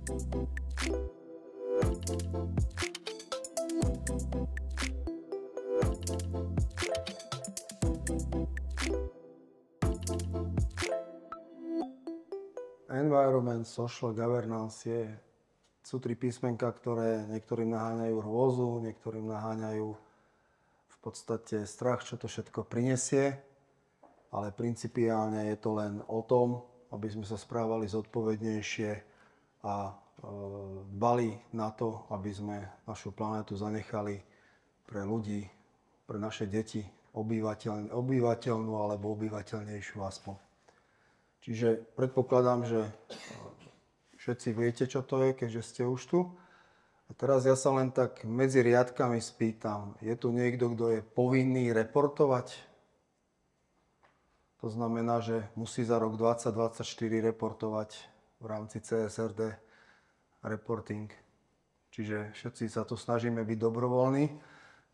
Environment, social governance sú tri písmenka, ktoré niektorým naháňajú hrôzu, niektorým naháňajú v podstate strach, čo to všetko prinesie, ale principiálne je to len o tom, aby sme sa správali zodpovednejšie a dbali na to, aby sme našu planétu zanechali pre ľudí, pre naše deti obyvateľnú alebo obyvateľnejšiu aspoň. Čiže predpokladám, že všetci viete, čo to je, keďže ste už tu. A teraz ja sa len tak medzi riadkami spýtam, je tu niekto, kto je povinný reportovať? To znamená, že musí za rok 2024 reportovať v rámci CSRD reporting. Čiže všetci sa tu snažíme byť dobrovoľní,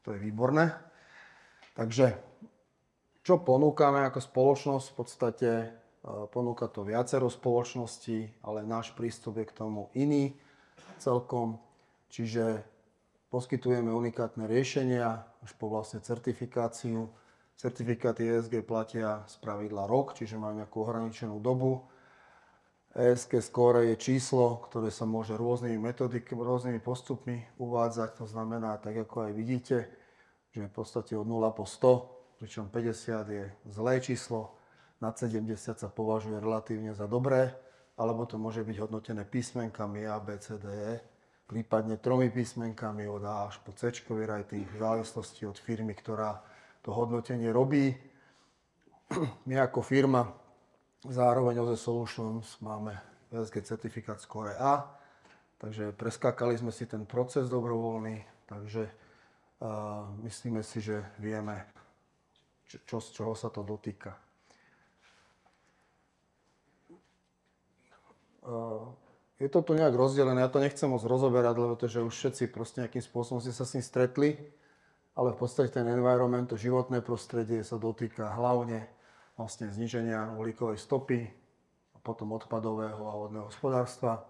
to je výborné. Takže, čo ponúkame ako spoločnosť? V podstate ponúka to viacero spoločností, ale náš prístup je k tomu iný celkom. Čiže poskytujeme unikátne riešenia až po vlastne certifikáciu. Certifikáty ESG platia spravidla rok, čiže majú nejakú ohraničenú dobu. ESG score je číslo, ktoré sa môže rôznymi postupmi uvádzať. To znamená, tak ako aj vidíte, že v podstate od 0 po 100, pričom 50 je zlé číslo, nad 70 sa považuje relatívne za dobré, alebo to môže byť hodnotené písmenkami A, B, C, D, E, prípadne 3 písmenkami od A až po C-čkový rating, v závislosti od firmy, ktorá to hodnotenie robí. My ako firma, zároveň OZE Solutions, máme ESG certifikát Score A, takže preskákali sme si ten proces dobrovoľný, takže myslíme si, že vieme, z čoho sa to dotýka. Je to tu nejak rozdelené, ja to nechcem moc rozoberať, lebo to, že už všetci proste nejakým spôsobom ste sa s ním stretli, ale v podstate ten environment, to životné prostredie sa dotýka hlavne vlastne zníženia uhlíkovej stopy, a potom odpadového a vodného hospodárstva,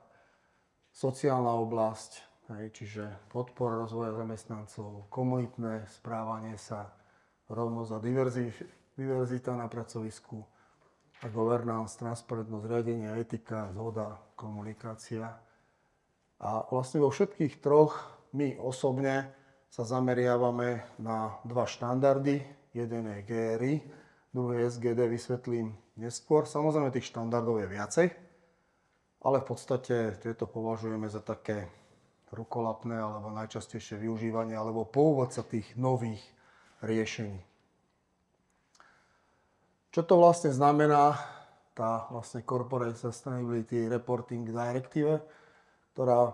sociálna oblasť, čiže podpora rozvoja zamestnancov, komunitné správanie sa, rovnosť a diverzita na pracovisku, a governance, transparentnosť, riadenie, etika, zhoda, komunikácia. A vlastne vo všetkých troch my osobne sa zameriavame na dva štandardy. Jeden je GRI, druhý SGD, vysvetlím neskôr. Samozrejme tých štandardov je viacej, ale v podstate tieto považujeme za také rukolapné alebo najčastejšie využívanie alebo pôvodca tých nových riešení. Čo to vlastne znamená, tá vlastne Corporate Sustainability Reporting Directive, ktorá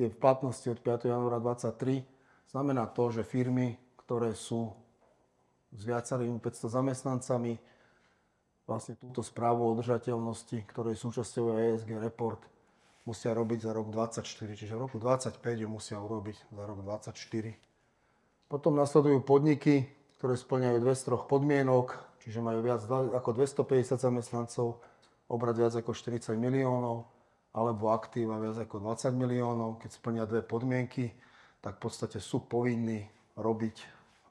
je v platnosti od 5. januára 2023, znamená to, že firmy, ktoré sú s viacerými 500 zamestnancami, vlastne túto správu o udržateľnosti, ktorej súčasťou je ESG report, musia robiť za rok 2024, čiže v roku 2025 ju musia urobiť za rok 2024. Potom nasledujú podniky, ktoré spĺňajú 2 z 3 podmienok, čiže majú viac ako 250 zamestnancov, obrat viac ako 40 miliónov, alebo aktíva viac ako 20 miliónov. Keď splnia 2 podmienky, tak v podstate sú povinní robiť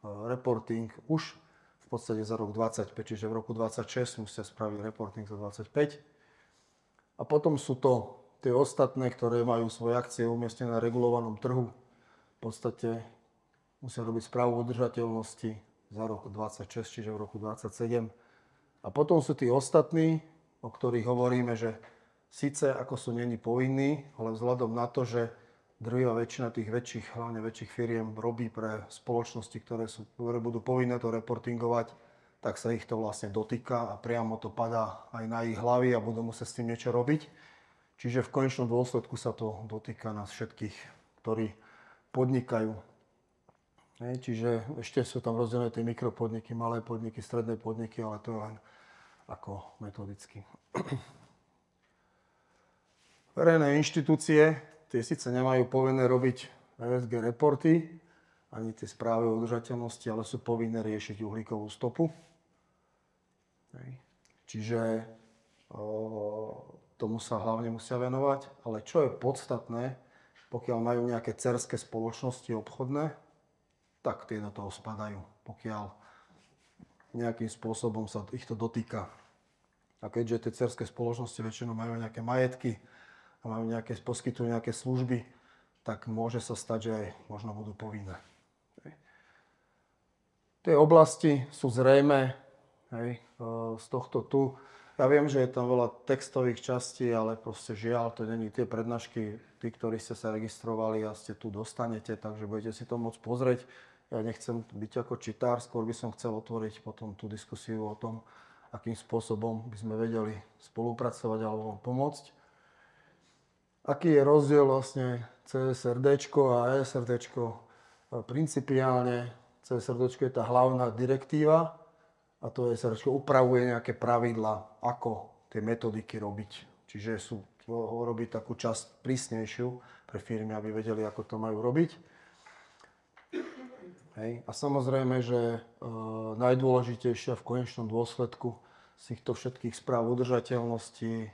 reporting už v podstate za rok 2025, čiže v roku 2026 musia spraviť reporting za 2025. A potom sú to tie ostatné, ktoré majú svoje akcie umiestnené na regulovanom trhu. V podstate musia robiť správu udržateľnosti za rok 2026, čiže v roku 2027. A potom sú tí ostatní, o ktorých hovoríme, že síce ako sú neni povinní, ale vzhľadom na to, že drvivá väčšina tých väčších, hlavne väčších firiem robí pre spoločnosti, ktoré budú povinné to reportingovať, tak sa ich to vlastne dotýka a priamo to padá aj na ich hlavy a budú musieť s tým niečo robiť. Čiže v konečnom dôsledku sa to dotýka nás všetkých, ktorí podnikajú. Čiže ešte sú tam rozdelené tie mikropodniky, malé podniky, stredné podniky, ale to je len ako metodicky. Verejné inštitúcie, tie síce nemajú povinné robiť ESG reporty, ani tie správy o udržateľnosti, ale sú povinné riešiť uhlíkovú stopu. Čiže to tomu sa hlavne musia venovať, ale čo je podstatné, pokiaľ majú nejaké dcérske spoločnosti obchodné, tak tie do toho spadajú, pokiaľ nejakým spôsobom sa ich to dotýka. A keďže tie dcérske spoločnosti väčšinou majú nejaké majetky a poskytujú nejaké služby, tak môže sa stať, že aj možno budú povinné. Tie oblasti sú zrejmé, z tohto tu. Ja viem, že je tam veľa textových častí, ale proste žiaľ, to není tie prednášky, tí, ktorí ste sa registrovali a ste tu dostanete, takže budete si to môcť pozrieť. Ja nechcem byť ako čitár, skôr by som chcel otvoriť potom tú diskusiu o tom, akým spôsobom by sme vedeli spolupracovať alebo pomôcť. Aký je rozdiel vlastne CSRDčko a ESRDčko? Principiálne CSRDčko je tá hlavná direktíva a to ESRDčko upravuje nejaké pravidlá, ako tie metodiky robiť. Čiže robiť takú časť prísnejšiu pre firmy, aby vedeli, ako to majú robiť. Hej. A samozrejme, že najdôležitejšia v konečnom dôsledku z týchto všetkých správ udržateľnosti,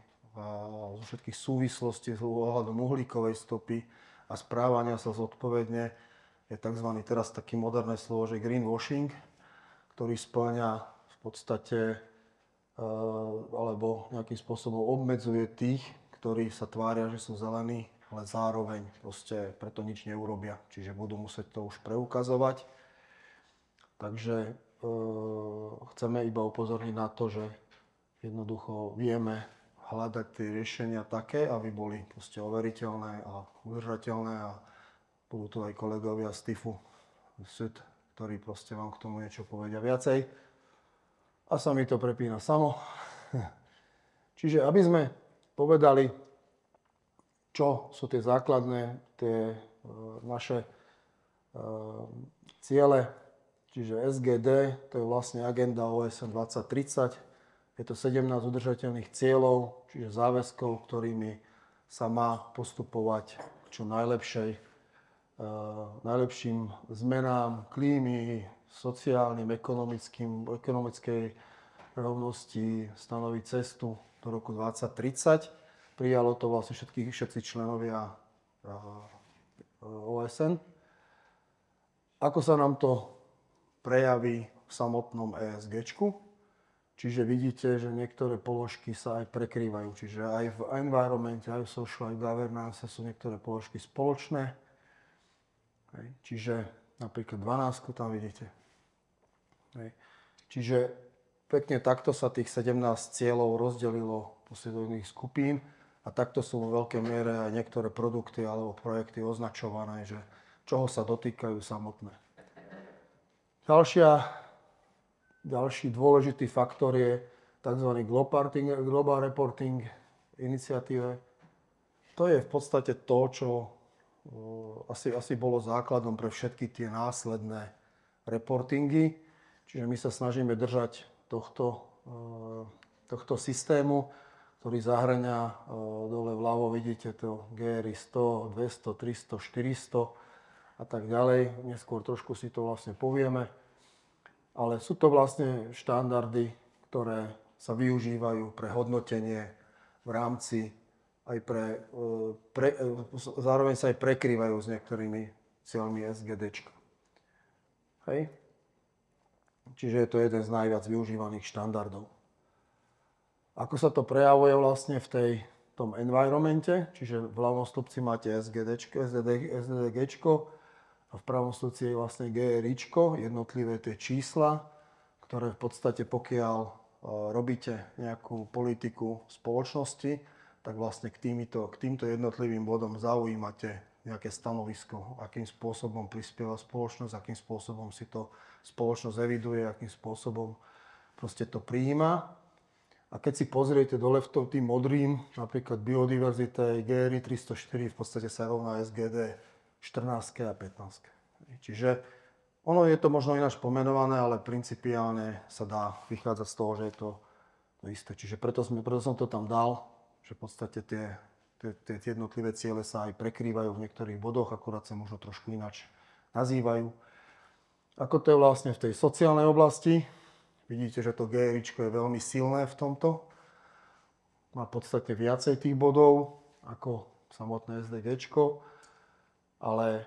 zo všetkých súvislostí s ohľadom uhlíkovej stopy a správania sa zodpovedne je tzv. Teraz taký moderné slovo, že greenwashing, ktorý spĺňa v podstate alebo nejakým spôsobom obmedzuje tých, ktorí sa tvária, že sú zelení, ale zároveň proste preto nič neurobia. Čiže budú musieť to už preukazovať. Takže chceme iba upozorniť na to, že jednoducho vieme hľadať tie riešenia také, aby boli proste overiteľné a udržateľné a budú tu aj kolegovia z TIFu, ktorí proste vám k tomu niečo povedia viacej. A sa mi to prepína samo. Čiže aby sme povedali, čo sú tie základné, tie naše ciele, čiže SGD, to je vlastne agenda OSN 2030, je to 17 udržateľných cieľov, čiže záväzkov, ktorými sa má postupovať k čo najlepším zmenám klímy, sociálnym, ekonomickej rovnosti, stanoviť cestu do roku 2030. Prijalo to vlastne všetci členovia OSN. Ako sa nám to prejaví v samotnom ESGčku? Čiže vidíte, že niektoré položky sa aj prekrývajú. Čiže aj v environmente, aj v social, aj v governance sú niektoré položky spoločné. Čiže napríklad 12 tam vidíte. Čiže pekne takto sa tých 17 cieľov rozdelilo do iných skupín a takto sú vo veľkej miere aj niektoré produkty alebo projekty označované, že čoho sa dotýkajú samotné. Ďalší dôležitý faktor je tzv. Global Reporting iniciatíve. To je v podstate to, čo asi bolo základom pre všetky tie následné reportingy. Čiže my sa snažíme držať tohto systému, ktorý zahŕňa dole vľavo, vidíte to GRI 100, 200, 300, 400 a tak ďalej. Neskôr trošku si to vlastne povieme. Ale sú to vlastne štandardy, ktoré sa využívajú pre hodnotenie v rámci aj zároveň sa aj prekrývajú s niektorými cieľmi SGDčka. Hej. Čiže je to jeden z najviac využívaných štandardov. Ako sa to prejavuje vlastne v tom environmente, čiže v ľavom stĺpci máte SDGčko, a v pravom stĺpci je vlastne GRIčko, jednotlivé tie čísla, ktoré v podstate pokiaľ robíte nejakú politiku spoločnosti, tak vlastne k týmto jednotlivým bodom zaujímate nejaké stanovisko, akým spôsobom prispieva spoločnosť, akým spôsobom si to spoločnosť eviduje, akým spôsobom proste to prijíma. A keď si pozriete dole tým modrým, napríklad biodiverzita GRI 304 v podstate sa rovná SGD 14 a 15. Čiže ono je to možno ináč pomenované, ale principiálne sa dá vychádzať z toho, že je to isté. Čiže preto som to tam dal, že v podstate tie jednotlivé ciele sa aj prekrývajú v niektorých bodoch, akurát sa možno trošku ináč nazývajú. Ako to je vlastne v tej sociálnej oblasti? Vidíte, že to GRIčko je veľmi silné v tomto. má podstatne viacej tých bodov ako samotné SDGčko, ale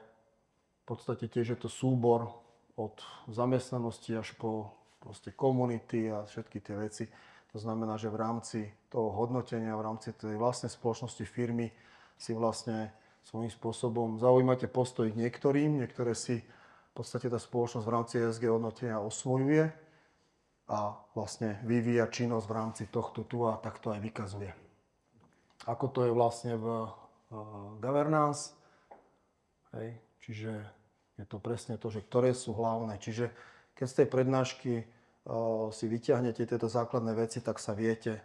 v podstate tiež je to súbor od zamestnanosti až po proste komunity a všetky tie veci. To znamená, že v rámci toho hodnotenia, v rámci tej vlastnej spoločnosti firmy si vlastne svojím spôsobom zaujímate postoj k niektoré si v podstate tá spoločnosť v rámci ESG hodnotenia osvojuje a vlastne vyvíja činnosť v rámci tohto tu a takto aj vykazuje. Ako to je vlastne v governance, hej, čiže je to presne to, že ktoré sú hlavné. Čiže keď z tej prednášky si vyťahnete tieto základné veci, tak sa viete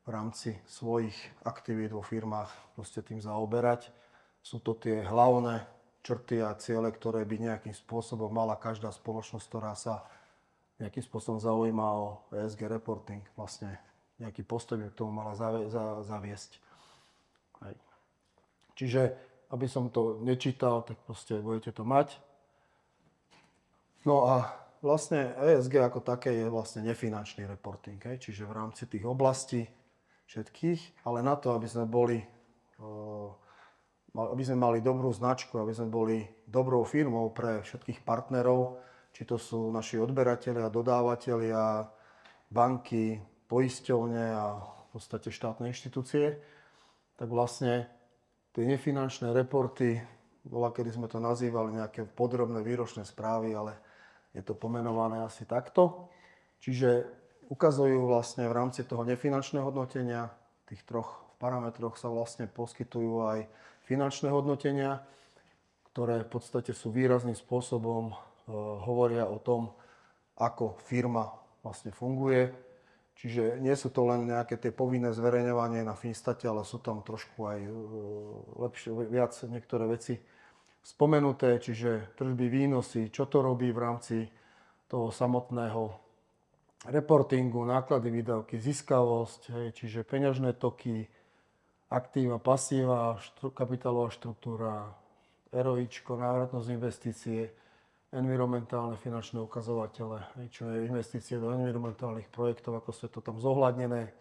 v rámci svojich aktivít vo firmách proste tým zaoberať. Sú to tie hlavné črty a ciele, ktoré by nejakým spôsobom mala každá spoločnosť, ktorá sa nejakým spôsobom zaujíma o ESG reporting. Vlastne nejaký postoj by k tomu mala zaviesť. Hej. Čiže, aby som to nečítal, tak proste budete to mať. No a vlastne ESG ako také je vlastne nefinančný reporting, čiže v rámci tých oblastí všetkých, ale na to, aby sme mali dobrú značku, aby sme boli dobrou firmou pre všetkých partnerov, či to sú naši odberatelia, dodávateľia, banky, poisťovne a v podstate štátne inštitúcie, tak vlastne tie nefinančné reporty, kedy sme to nazývali nejaké podrobné výročné správy, ale je to pomenované asi takto. Čiže ukazujú vlastne v rámci toho nefinančného hodnotenia, tých troch parametroch sa vlastne poskytujú aj finančné hodnotenia, ktoré v podstate sú výrazným spôsobom hovoria o tom, ako firma vlastne funguje. Čiže nie sú to len nejaké tie povinné zverejňovanie na Finstate, ale sú tam trošku aj viac niektoré veci spomenuté, čiže tržby, výnosy, čo to robí v rámci toho samotného reportingu, náklady, výdavky, ziskavosť, hej, čiže peňažné toky, aktíva, pasíva, kapitálová štruktúra, ROIčko, návratnosť investície, environmentálne finančné ukazovatele, hej, čo je investície do environmentálnych projektov, ako sú to tam zohľadnené,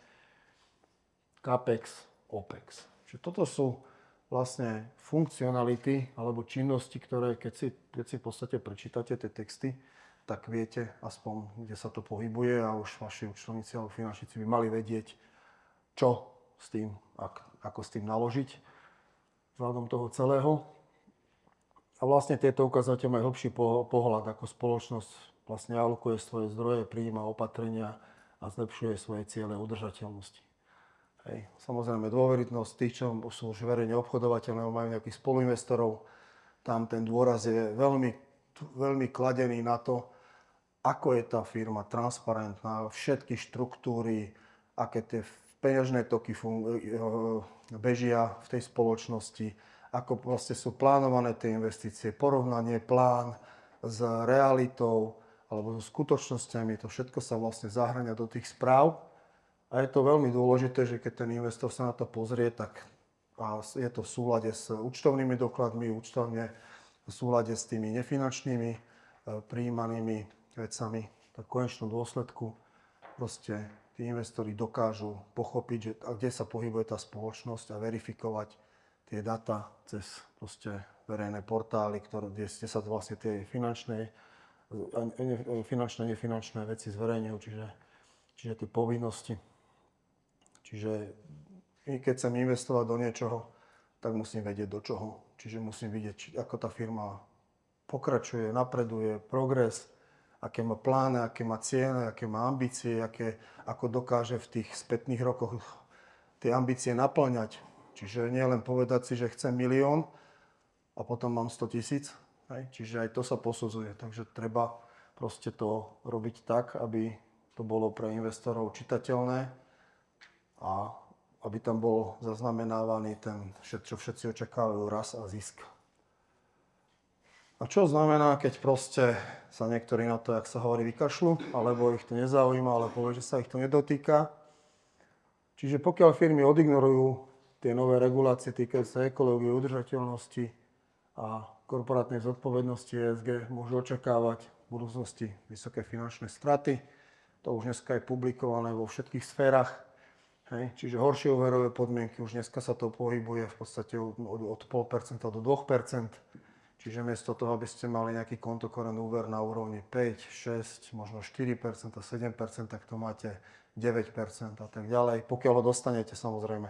CAPEX, OPEX. Čiže toto sú vlastne funkcionality alebo činnosti, ktoré keď si v podstate prečítate tie texty, tak viete aspoň, kde sa to pohybuje a už vaši účtovníci alebo finančníci by mali vedieť, čo s tým, ako s tým naložiť vzhľadom toho celého. A vlastne tieto ukazovateľe majú hlbší pohľad, ako spoločnosť vlastne alokuje svoje zdroje, prijíma opatrenia a zlepšuje svoje ciele udržateľnosti. Hej. Samozrejme dôverytnosť tých, čo sú už verejne obchodovateľné, majú nejakých spoluinvestorov, tam ten dôraz je veľmi, veľmi kladený na to, ako je tá firma transparentná, všetky štruktúry, aké tie peňažné toky bežia v tej spoločnosti, ako vlastne sú plánované tie investície, porovnanie plán s realitou alebo so skutočnosťami, to všetko sa vlastne zahŕňa do tých správ. A je to veľmi dôležité, že keď ten investor sa na to pozrie, tak je to v súlade s účtovnými dokladmi, účtovne v súlade s tými nefinančnými prijímanými vecami. Tak v konečnom dôsledku proste tí investori dokážu pochopiť, že, kde sa pohybuje tá spoločnosť a verifikovať tie data cez proste verejné portály, kde sa vlastne tie finančné, nefinančné veci zverejňujú, čiže tie povinnosti. Čiže keď chcem investovať do niečoho, tak musím vedieť do čoho. Čiže musím vidieť, ako tá firma pokračuje, napreduje, progres, aké má plány, aké má ciele, aké má ambície, ako dokáže v tých spätných rokoch tie ambície naplňať. Čiže nie len povedať si, že chcem 1 000 000 a potom mám 100 000. Čiže aj to sa posudzuje. Takže treba proste to robiť tak, aby to bolo pre investorov čitateľné a aby tam bol zaznamenávaný ten, čo všetci očakávajú, rast a zisk. A čo znamená, keď proste sa niektorí na to, jak sa hovorí, vykašľú, alebo ich to nezaujíma, ale povie, že sa ich to nedotýka. Čiže pokiaľ firmy odignorujú tie nové regulácie týkajúce sa ekológie, udržateľnosti a korporátnej zodpovednosti ESG, môžu očakávať v budúcnosti vysoké finančné straty. To už dneska je publikované vo všetkých sférach. Hej. Čiže horšie úverové podmienky, už dneska sa to pohybuje v podstate od 0,5% do 2%. Čiže miesto toho, aby ste mali nejaký kontokorentný úver na úrovni 5, 6, možno 4%, 7%, tak to máte 9% a tak ďalej. Pokiaľ ho dostanete, samozrejme.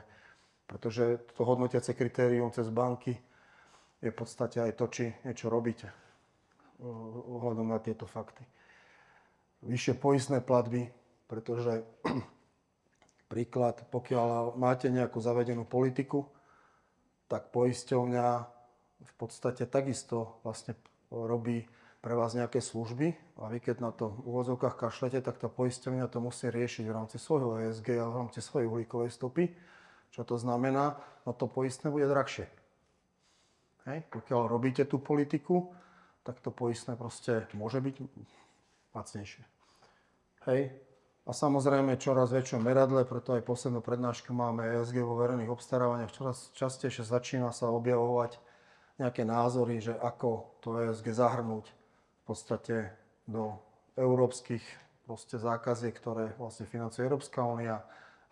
Pretože to hodnotiace kritérium cez banky je v podstate aj to, či niečo robíte ohľadom na tieto fakty. Vyššie poistné platby, pretože príklad, pokiaľ máte nejakú zavedenú politiku, tak poisťovňa v podstate takisto vlastne robí pre vás nejaké služby a vy keď na to v úvodzovkách kašlete, tak tá poisťovňa to musí riešiť v rámci svojho ESG a v rámci svojej uhlíkovej stopy. Čo to znamená? No to poistné bude drahšie. Hej. Pokiaľ robíte tú politiku, tak to poistné proste môže byť lacnejšie. Hej. A samozrejme čoraz väčšom meradle, preto aj poslednú prednášku máme ESG vo verejných obstarávaniach, čoraz častejšie začína sa objavovať nejaké názory, že ako to ESG zahrnúť v podstate do európskych zákaziek, ktoré vlastne financuje Európska únia,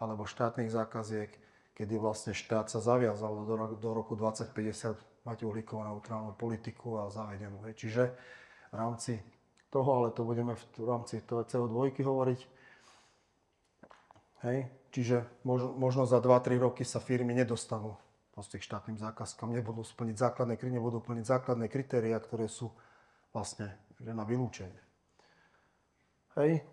alebo štátnych zákaziek, kedy vlastne štát sa zaviazal do roku 2050 mať uhlíkovo neutrálnu politiku a zavedenú. Čiže v rámci toho, ale to budeme v rámci toho CO2 hovoriť. Hej. Čiže možno za 2-3 roky sa firmy nedostanú k štátnym zákazkám, nebudú plniť základné kritériá, ktoré sú vlastne na vylúčenie. Hej.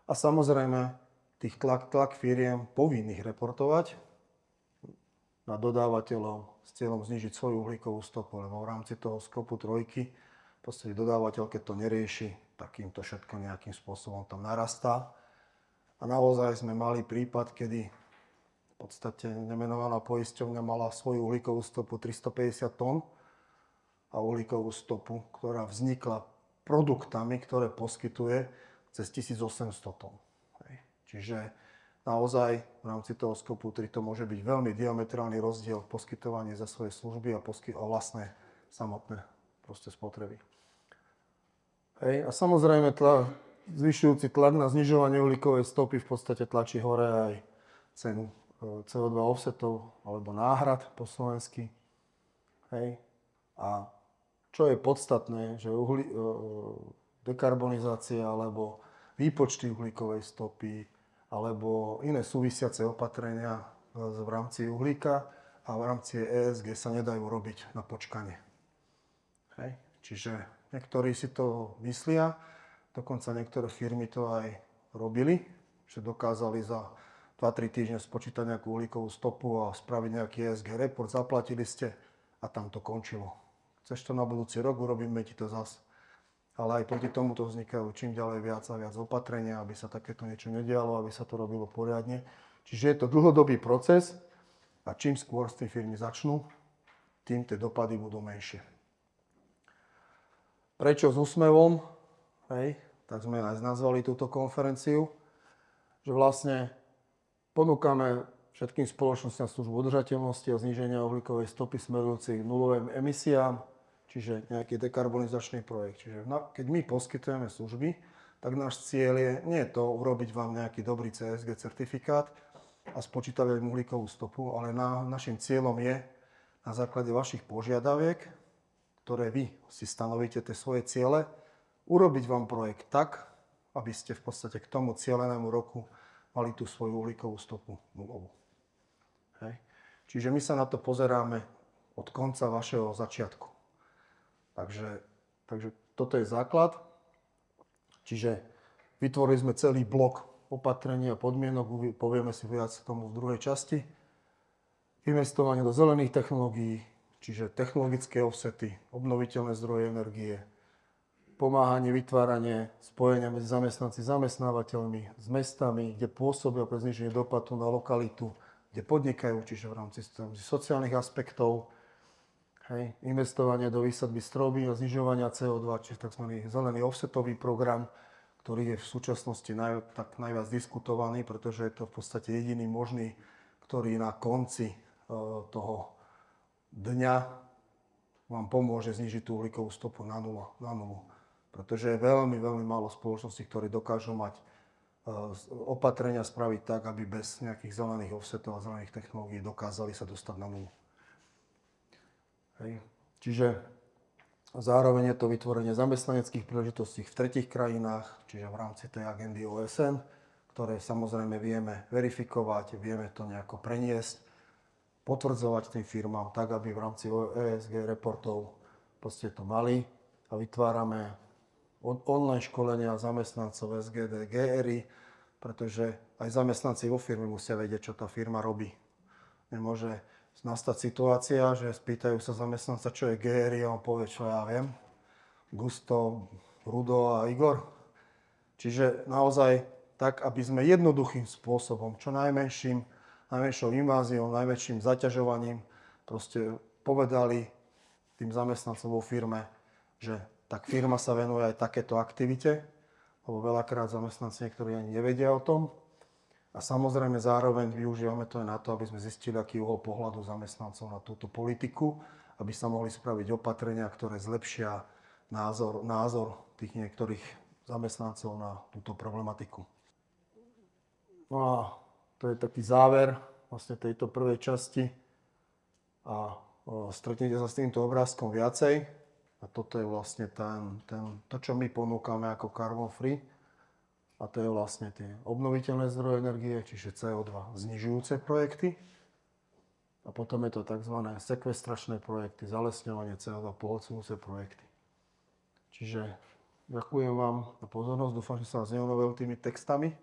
A samozrejme tých tlak firiem povinných reportovať na dodávateľov s cieľom znížiť svoju uhlíkovú stopu, lebo v rámci toho skopu trojky v podstate dodávateľ, keď to nerieši, tak im to všetko nejakým spôsobom tam narastá. A naozaj sme mali prípad, kedy v podstate nemenovaná poisťovňa mala svoju uhlíkovú stopu 350 tón a uhlíkovú stopu, ktorá vznikla produktami, ktoré poskytuje cez 1800 tón. Čiže naozaj v rámci toho skopu 3 to môže byť veľmi diametrálny rozdiel v poskytovaní za svoje služby a vlastné samotné spotreby. Hej. A samozrejme zvyšujúci tlak na znižovanie uhlíkovej stopy v podstate tlačí hore aj cenu CO2 offsetov alebo náhrad po slovensky. Hej. A čo je podstatné, že dekarbonizácia alebo výpočty uhlíkovej stopy alebo iné súvisiace opatrenia v rámci uhlíka a v rámci ESG sa nedajú robiť na počkanie. Hej. Čiže niektorí si to myslia, dokonca niektoré firmy to aj robili, že dokázali za 2-3 týždne spočítať nejakú uhlíkovú stopu a spraviť nejaký ESG report, zaplatili ste a tam to končilo. Chceš to na budúci rok, urobíme ti to zas. Ale aj proti tomuto vznikajú čím ďalej viac a viac opatrenia, aby sa takéto niečo nedialo, aby sa to robilo poriadne. Čiže je to dlhodobý proces a čím skôr z tej firmy začnú, tým tie dopady budú menšie. Prečo s úsmevom? Hej, tak sme aj nazvali túto konferenciu, že vlastne ponúkame všetkým spoločnostiam službu udržateľnosti a zníženia uhlíkovej stopy smerujúcich k nulovým emisiám, čiže nejaký dekarbonizačný projekt. Čiže keď my poskytujeme služby, tak náš cieľ je nie to urobiť vám nejaký dobrý CSG certifikát a spočítať uhlíkovú stopu, ale našim cieľom je na základe vašich požiadaviek, ktoré vy si stanovíte tie svoje ciele, urobiť vám projekt tak, aby ste v podstate k tomu cieľenému roku mali tú svoju uhlíkovú stopu nulovú. Hej. Čiže my sa na to pozeráme od konca vašeho začiatku. Takže toto je základ. Čiže vytvorili sme celý blok opatrení a podmienok, povieme si viac k tomu v druhej časti. Investovanie do zelených technológií, čiže technologické offsety, obnoviteľné zdroje energie, pomáhanie, vytváranie spojenia medzi zamestnávateľmi s mestami, kde pôsobia pre zníženie dopadu na lokalitu, kde podnikajú, čiže v rámci sociálnych aspektov. Hej, investovanie do výsadby stromy a znižovania CO2, čiže tzv. Zelený offsetový program, ktorý je v súčasnosti najviac diskutovaný, pretože je to v podstate jediný možný, ktorý na konci toho dňa vám pomôže znižiť tú uhlíkovú stopu na nulu. Pretože je veľmi, veľmi málo spoločností, ktorí dokážu mať opatrenia spraviť tak, aby bez nejakých zelených offsetov a zelených technológií dokázali sa dostať na nulu. Hej. Čiže zároveň je to vytvorenie zamestnaneckých príležitostí v tretích krajinách, čiže v rámci tej agendy OSN, ktoré samozrejme vieme verifikovať, vieme to nejako preniesť, potvrdzovať tým firmám tak, aby v rámci ESG reportov proste to mali a vytvárame online školenia zamestnancov SGD, GRI, pretože aj zamestnanci vo firme musia vedieť, čo tá firma robí. Nemôže nastať situácia, že spýtajú sa zamestnanca, čo je GRI a on povie, čo ja viem. Gusto, Rudo a Igor. Čiže naozaj tak, aby sme jednoduchým spôsobom, čo najmenšou inváziou, najväčším zaťažovaním proste povedali tým zamestnancom vo firme, že tak firma sa venuje aj takéto aktivite, lebo veľakrát zamestnanci niektorí ani nevedia o tom. A samozrejme zároveň využívame to aj na to, aby sme zistili, aký uhol pohľadu zamestnancov na túto politiku, aby sa mohli spraviť opatrenia, ktoré zlepšia názor tých niektorých zamestnancov na túto problematiku. No a to je taký záver vlastne tejto prvej časti a stretnete sa s týmto obrázkom viacej. A toto je vlastne to, čo my ponúkame ako Carbon Free. A to je vlastne tie obnoviteľné zdroje energie, čiže CO2 znižujúce projekty. A potom je to tzv. Sekvestračné projekty, zalesňovanie CO2 pohľcujúce projekty. Čiže ďakujem vám za pozornosť, dúfam, že som vás neunavil tými textami.